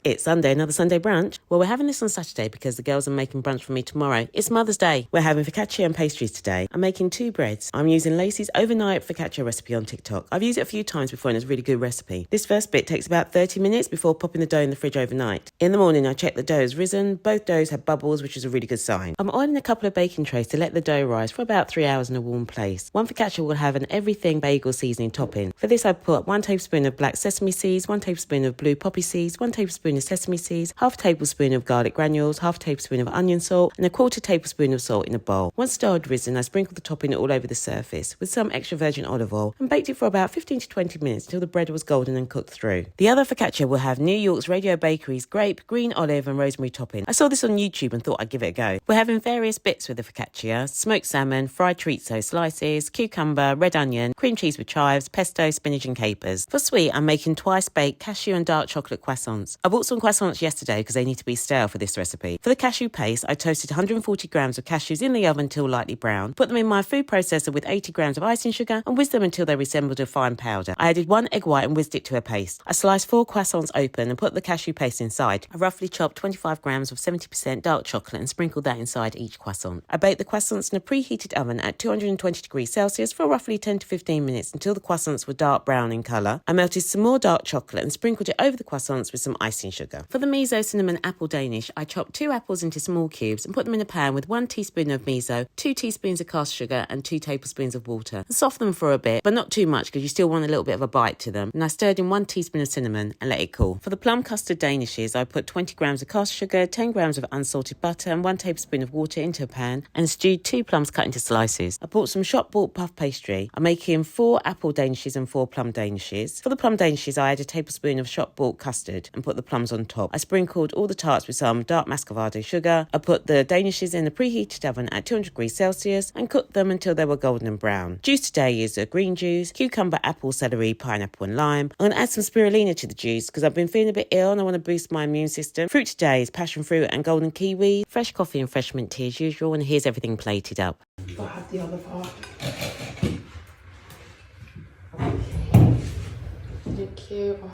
It's Sunday, another Sunday brunch. Well, we're having this on Saturday because the girls are making brunch for me tomorrow. It's Mother's Day. We're having focaccia and pastries today. I'm making 2 breads. I'm using Lacey's overnight focaccia recipe on TikTok. I've used it a few times before and it's a really good recipe. This first bit takes about 30 minutes before popping the dough in the fridge overnight. In the morning, I check the dough has risen. Both doughs have bubbles, which is a really good sign. I'm oiling a couple of baking trays to let the dough rise for about 3 hours in a warm place. One focaccia will have an everything bagel seasoning topping. For this, I put 1 tablespoon of black sesame seeds, 1 tablespoon of blue poppy seeds, 1 tablespoon of sesame seeds, half a tablespoon of garlic granules, half a tablespoon of onion salt, and a 1/4 tablespoon of salt in a bowl. Once the dough had risen, I sprinkled the topping all over the surface with some extra virgin olive oil and baked it for about 15 to 20 minutes until the bread was golden and cooked through. The other focaccia will have New York's Radio Bakery's grape, green olive, and rosemary topping. I saw this on YouTube and thought I'd give it a go. We're having various bits with the focaccia: smoked salmon, fried chorizo slices, cucumber, red onion, cream cheese with chives, pesto, spinach, and capers. For sweet, I'm making twice baked cashew and dark chocolate croissants. I bought some croissants yesterday because they need to be stale for this recipe. For the cashew paste, I toasted 140 grams of cashews in the oven until lightly brown, put them in my food processor with 80 grams of icing sugar, and whizzed them until they resembled a fine powder. I added 1 egg white and whizzed it to a paste. I sliced 4 croissants open and put the cashew paste inside. I roughly chopped 25 grams of 70% dark chocolate and sprinkled that inside each croissant. I baked the croissants in a preheated oven at 220 degrees Celsius for roughly 10 to 15 minutes until the croissants were dark brown in colour. I melted some more dark chocolate and sprinkled it over the croissants with some icing sugar. For the miso cinnamon apple Danish, I chopped 2 apples into small cubes and put them in a pan with 1 teaspoon of miso, 2 teaspoons of caster sugar, and 2 tablespoons of water. And soften them for a bit, but not too much because you still want a little bit of a bite to them. And I stirred in 1 teaspoon of cinnamon and let it cool. For the plum custard danishes, I put 20 grams of caster sugar, 10 grams of unsalted butter, and 1 tablespoon of water into a pan and stewed 2 plums cut into slices. I bought some shop-bought puff pastry. I'm making 4 apple danishes and 4 plum danishes. For the plum danishes, I added a tablespoon of shop-bought custard and put the plums on top. I sprinkled all the tarts with some dark muscovado sugar. I put the danishes in the preheated oven at 200 degrees Celsius and cooked them until they were golden and brown. Juice today is green juice, cucumber, apple, celery, pineapple, and lime. I'm going to add some spirulina to the juice because I've been feeling a bit ill and I want to boost my immune system. Fruit today is passion fruit and golden kiwi. Fresh coffee and fresh mint tea as usual, and here's everything plated up. I have the other part. Thank you.